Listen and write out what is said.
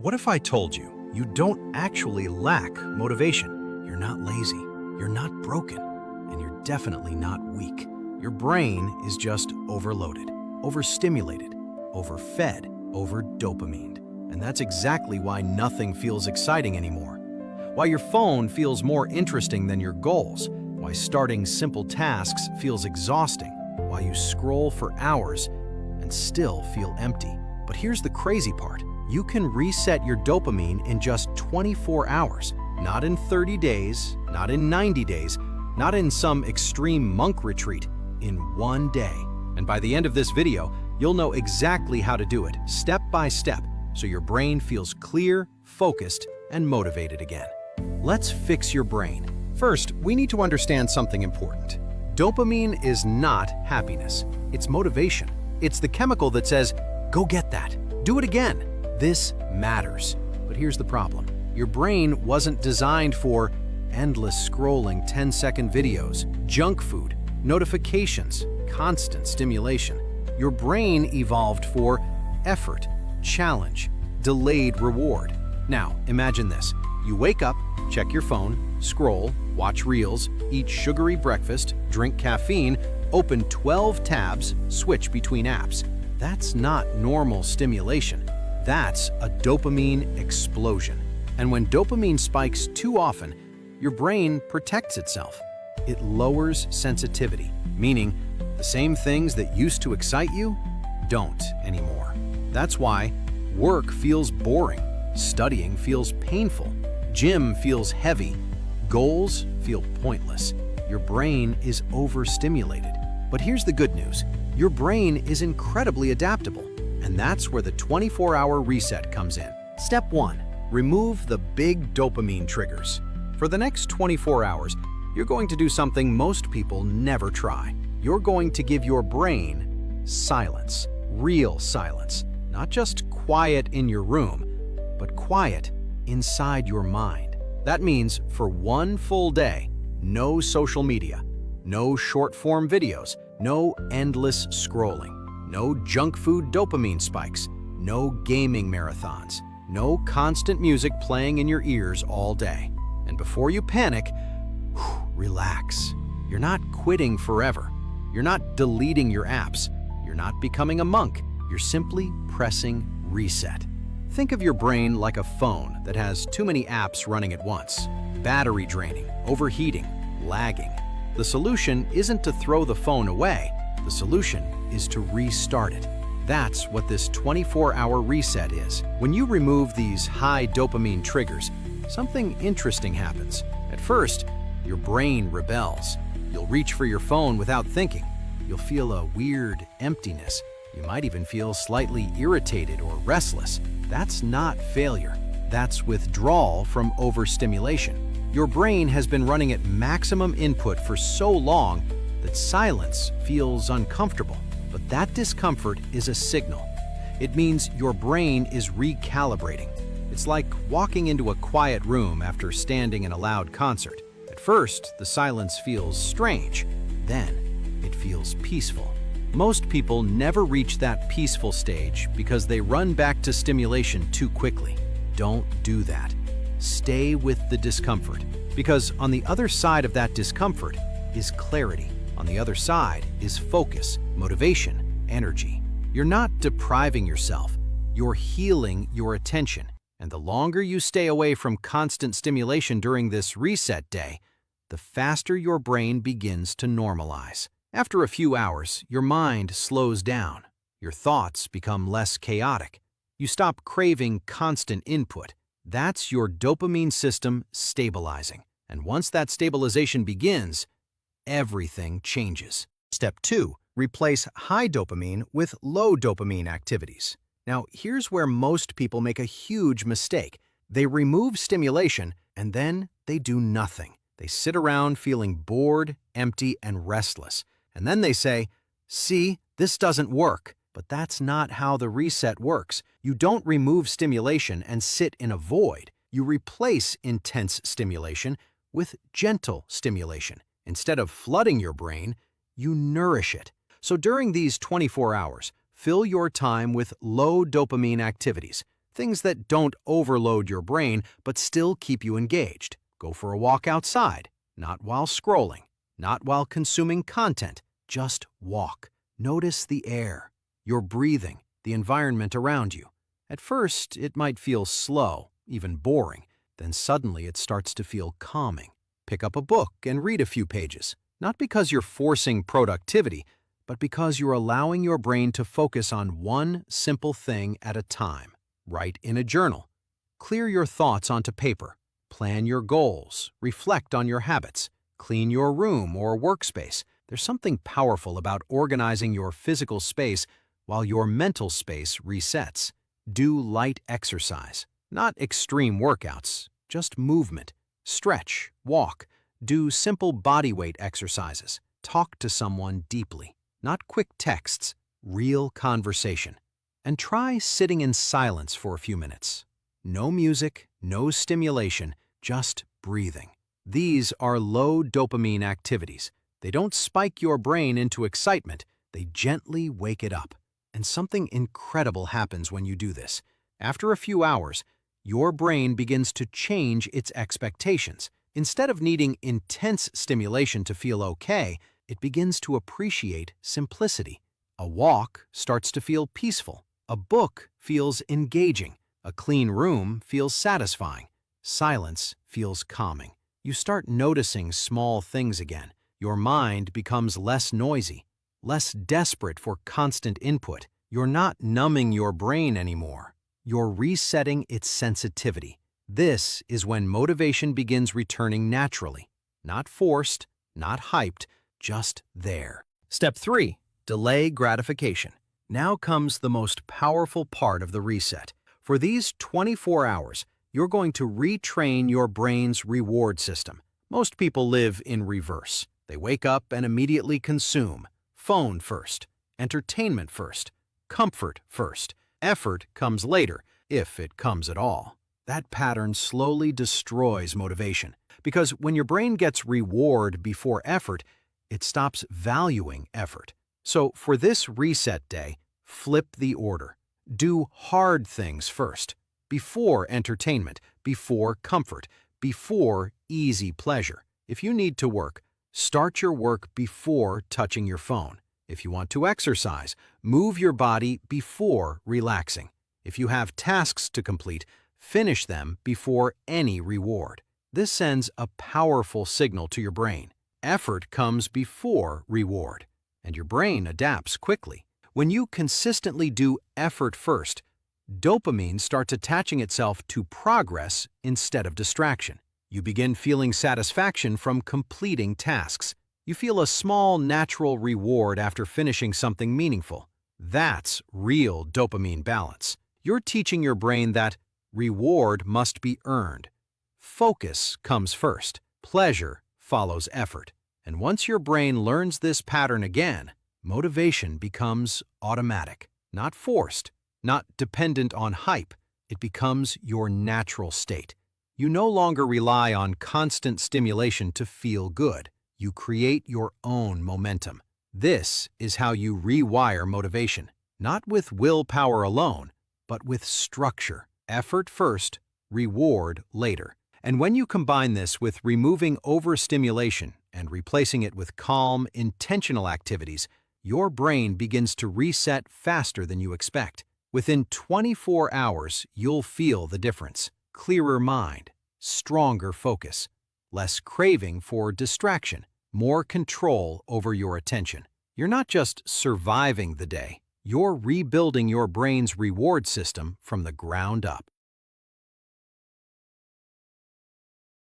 What if I told you you don't actually lack motivation? You're not lazy, you're not broken, and you're definitely not weak. Your brain is just overloaded, overstimulated, overfed, over-dopamined. And that's exactly why nothing feels exciting anymore. Why your phone feels more interesting than your goals. Why starting simple tasks feels exhausting. Why you scroll for hours and still feel empty. But here's the crazy part. You can reset your dopamine in just 24 hours. Not in 30 days, not in 90 days, not in some extreme monk retreat. In one day. And by the end of this video, you'll know exactly how to do it, step by step, so your brain feels clear, focused, and motivated again. Let's fix your brain. First, we need to understand something important. Dopamine is not happiness. It's motivation. It's the chemical that says, go get that. Do it again. This matters. But here's the problem. Your brain wasn't designed for endless scrolling 10-second videos, junk food, notifications, constant stimulation. Your brain evolved for effort, challenge, delayed reward. Now, imagine this. You wake up, check your phone, scroll, watch reels, eat sugary breakfast, drink caffeine, open 12 tabs, switch between apps. That's not normal stimulation. That's a dopamine explosion. And when dopamine spikes too often, your brain protects itself. It lowers sensitivity, meaning the same things that used to excite you don't anymore. That's why work feels boring, studying feels painful, gym feels heavy, goals feel pointless. Your brain is overstimulated. But here's the good news. Your brain is incredibly adaptable, and that's where the 24-hour reset comes in. Step 1. Remove the big dopamine triggers. For the next 24 hours, you're going to do something most people never try. You're going to give your brain silence, real silence. Not just quiet in your room, but quiet inside your mind. That means for one full day, no social media, no short-form videos, no endless scrolling, no junk food dopamine spikes, no gaming marathons, no constant music playing in your ears all day. And before you panic, relax. You're not quitting forever. You're not deleting your apps. You're not becoming a monk. You're simply pressing reset. Think of your brain like a phone that has too many apps running at once. Battery draining, overheating, lagging. The solution isn't to throw the phone away. The solution is to restart it. That's what this 24-hour reset is. When you remove these high dopamine triggers, something interesting happens. At first, your brain rebels. You'll reach for your phone without thinking. You'll feel a weird emptiness. You might even feel slightly irritated or restless. That's not failure. That's withdrawal from overstimulation. Your brain has been running at maximum input for so long that silence feels uncomfortable. But that discomfort is a signal. It means your brain is recalibrating. It's like walking into a quiet room after standing in a loud concert. At first, the silence feels strange. Then, it feels peaceful. Most people never reach that peaceful stage because they run back to stimulation too quickly. Don't do that. Stay with the discomfort, because on the other side of that discomfort is clarity. On the other side is focus, motivation, energy. You're not depriving yourself. You're healing your attention. And the longer you stay away from constant stimulation during this reset day, the faster your brain begins to normalize. After a few hours, your mind slows down. Your thoughts become less chaotic. You stop craving constant input. That's your dopamine system stabilizing. And once that stabilization begins, everything changes. Step 2. Replace high dopamine with low dopamine activities. Now, here's where most people make a huge mistake. They remove stimulation, and then they do nothing. They sit around feeling bored, empty, and restless. And then they say, "See, this doesn't work." But that's not how the reset works. You don't remove stimulation and sit in a void. You replace intense stimulation with gentle stimulation. Instead of flooding your brain, you nourish it. So during these 24 hours, fill your time with low dopamine activities. Things that don't overload your brain but still keep you engaged. Go for a walk outside, not while scrolling, not while consuming content. Just walk. Notice the air, your breathing, the environment around you. At first, it might feel slow, even boring. Then suddenly it starts to feel calming. Pick up a book and read a few pages, not because you're forcing productivity, but because you're allowing your brain to focus on one simple thing at a time. Write in a journal. Clear your thoughts onto paper. Plan your goals. Reflect on your habits. Clean your room or workspace. There's something powerful about organizing your physical space while your mental space resets. Do light exercise. Not extreme workouts, just movement. Stretch, walk, do simple bodyweight exercises. Talk to someone deeply. Not quick texts, real conversation. And try sitting in silence for a few minutes. No music, no stimulation, just breathing. These are low dopamine activities. They don't spike your brain into excitement, they gently wake it up. And something incredible happens when you do this. After a few hours, your brain begins to change its expectations. Instead of needing intense stimulation to feel okay, it begins to appreciate simplicity. A walk starts to feel peaceful. A book feels engaging. A clean room feels satisfying. Silence feels calming. You start noticing small things again. Your mind becomes less noisy, less desperate for constant input. You're not numbing your brain anymore. You're resetting its sensitivity. This is when motivation begins returning naturally. Not forced, not hyped, just there. Step 3. Delay gratification. Now comes the most powerful part of the reset. For these 24 hours, you're going to retrain your brain's reward system. Most people live in reverse. They wake up and immediately consume. Phone first, entertainment first, comfort first. Effort comes later, if it comes at all. That pattern slowly destroys motivation, because when your brain gets reward before effort, it stops valuing effort. So for this reset day, flip the order. Do hard things first, before entertainment, before comfort, before easy pleasure. If you need to work, start your work before touching your phone. If you want to exercise, move your body before relaxing. If you have tasks to complete, finish them before any reward. This sends a powerful signal to your brain. Effort comes before reward, and your brain adapts quickly. When you consistently do effort first, dopamine starts attaching itself to progress instead of distraction. You begin feeling satisfaction from completing tasks. You feel a small natural reward after finishing something meaningful. That's real dopamine balance. You're teaching your brain that reward must be earned. Focus comes first. Pleasure follows effort. And once your brain learns this pattern again, motivation becomes automatic, not forced, not dependent on hype. It becomes your natural state. You no longer rely on constant stimulation to feel good. You create your own momentum. This is how you rewire motivation, not with willpower alone, but with structure. Effort first, reward later. And when you combine this with removing overstimulation and replacing it with calm, intentional activities, your brain begins to reset faster than you expect. Within 24 hours, you'll feel the difference. Clearer mind, stronger focus, less craving for distraction, more control over your attention. You're not just surviving the day, you're rebuilding your brain's reward system from the ground up.